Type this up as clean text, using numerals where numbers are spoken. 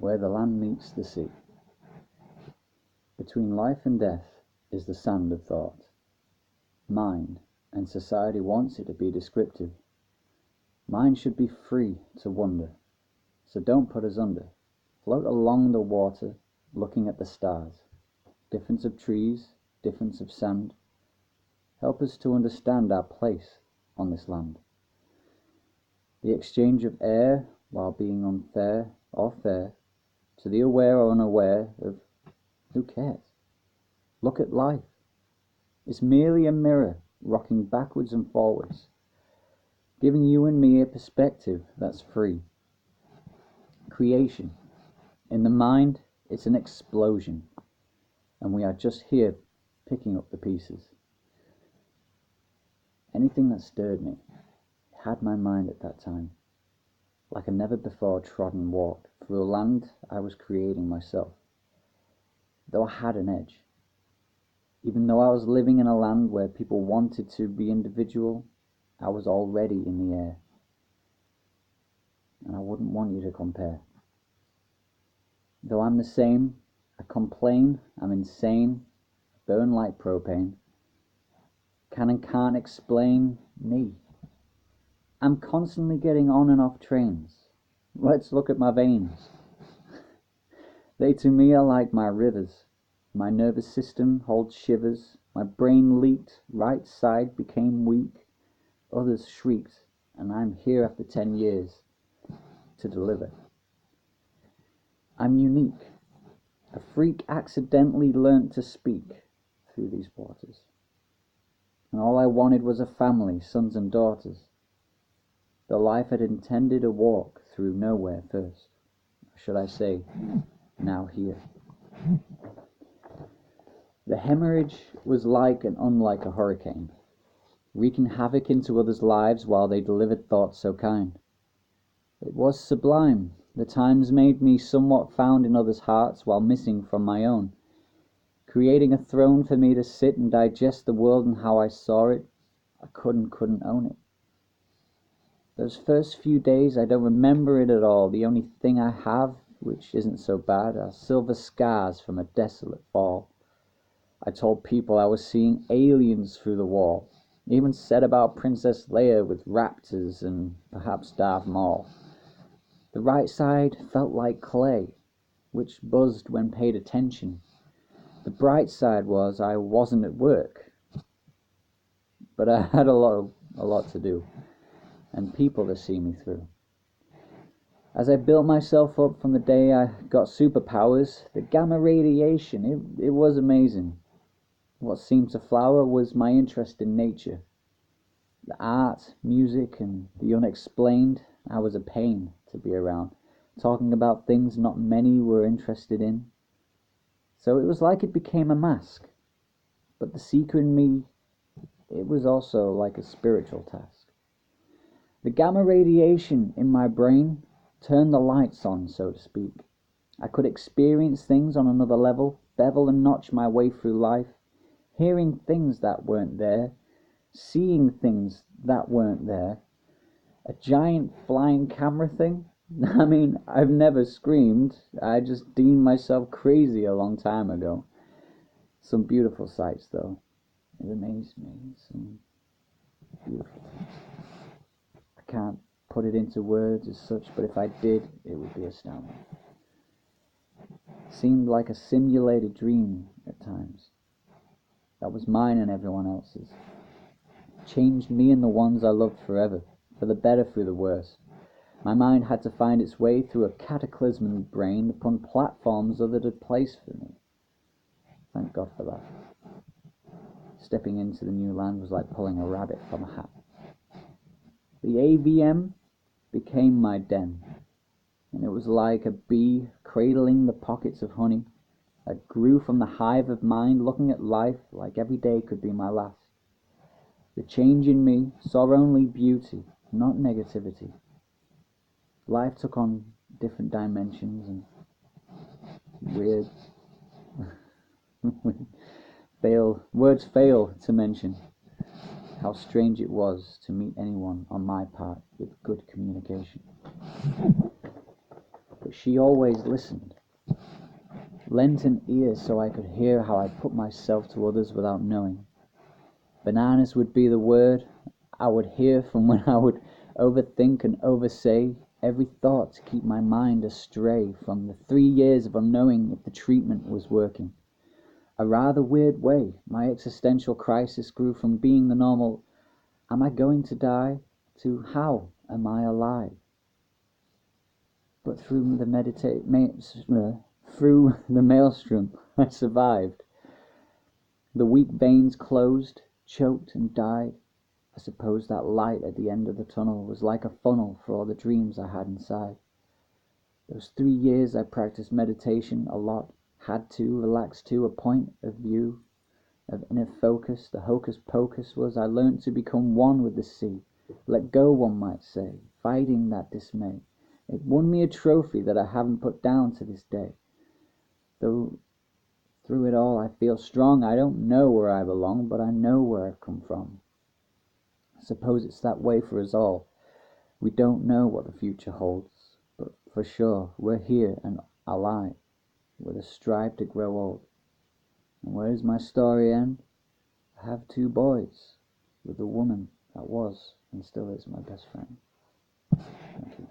where the land meets the sea. Between life and death is the sand of thought. Mind, and society wants it to be descriptive. Mind should be free to wonder, so don't put us under. Float along the water, looking at the stars. Difference of trees, difference of sand. Help us to understand our place on this land. The exchange of air, while being unfair or fair, to the aware or unaware of who cares? Look at life. It's merely a mirror, rocking backwards and forwards, giving you and me a perspective that's free. Creation. In the mind, it's an explosion, and we are just here picking up the pieces. Anything that stirred me had my mind at that time, like a never before trodden walk through a land I was creating myself. Though I had an edge, even though I was living in a land where people wanted to be individual, I was already in the air. And I wouldn't want you to compare. Though I'm the same, I complain, I'm insane, burn like propane. Can and can't explain me. I'm constantly getting on and off trains. Let's look at my veins. They to me are like my rivers. My nervous system holds shivers. My brain leaked, right side became weak. Others shrieked, and I'm here after 10 years to deliver. I'm unique. A freak accidentally learnt to speak through these waters. And all I wanted was a family, sons and daughters. Though life had intended a walk through nowhere first. Or should I say, now here. The hemorrhage was like and unlike a hurricane, wreaking havoc into others' lives while they delivered thoughts so kind. It was sublime. The times made me somewhat found in others' hearts while missing from my own, creating a throne for me to sit and digest the world and how I saw it. I couldn't own it. Those first few days, I don't remember it at all. The only thing I have, which isn't so bad, are silver scars from a desolate fall. I told people I was seeing aliens through the wall. Even said about Princess Leia with raptors and perhaps Darth Maul. The right side felt like clay, which buzzed when paid attention. The bright side was I wasn't at work, but I had a lot to do, and people to see me through. As I built myself up from the day I got superpowers, the gamma radiation, it was amazing. What seemed to flower was my interest in nature. The art, music, and the unexplained. I was a pain to be around, talking about things not many were interested in. So it was like it became a mask. But the seeker in me, it was also like a spiritual task. The gamma radiation in my brain turned the lights on, so to speak. I could experience things on another level, bevel and notch my way through life, hearing things that weren't there, seeing things that weren't there. A giant flying camera thing? I mean, I've never screamed. I just deemed myself crazy a long time ago. Some beautiful sights, though. It amazed me. Some beautiful things. I can't put it into words as such, but if I did, it would be astounding. It seemed like a simulated dream at times. That was mine and everyone else's. It changed me and the ones I loved forever, for the better through the worse. My mind had to find its way through a cataclysmic brain upon platforms others had placed for me. Thank God for that. Stepping into the new land was like pulling a rabbit from a hat. The AVM became my den, and it was like a bee cradling the pockets of honey. I grew from the hive of mind, looking at life like every day could be my last. The change in me saw only beauty, not negativity. Life took on different dimensions and weird words fail to mention how strange it was to meet anyone on my part with good communication. but she always listened, lent an ear so I could hear how I put myself to others without knowing. Bananas would be the word I would hear from when I would overthink and oversay every thought to keep my mind astray from the 3 years of unknowing if the treatment was working. A rather weird way, my existential crisis grew from being the normal, am I going to die, to how am I alive? But through the maelstrom, I survived. The weak veins closed, choked, and died. I suppose that light at the end of the tunnel was like a funnel for all the dreams I had inside. Those 3 years I practiced meditation a lot, had to relax to a point of view of inner focus. The hocus pocus was I learnt to become one with the sea, let go, one might say, fighting that dismay. It won me a trophy that I haven't put down to this day. Though through it all I feel strong, I don't know where I belong, but I know where I've come from. I suppose it's that way for us all. We don't know what the future holds, but for sure we're here and alive, with a strive to grow old. And where does my story end? I have 2 boys, with a woman that was and still is my best friend. Thank you.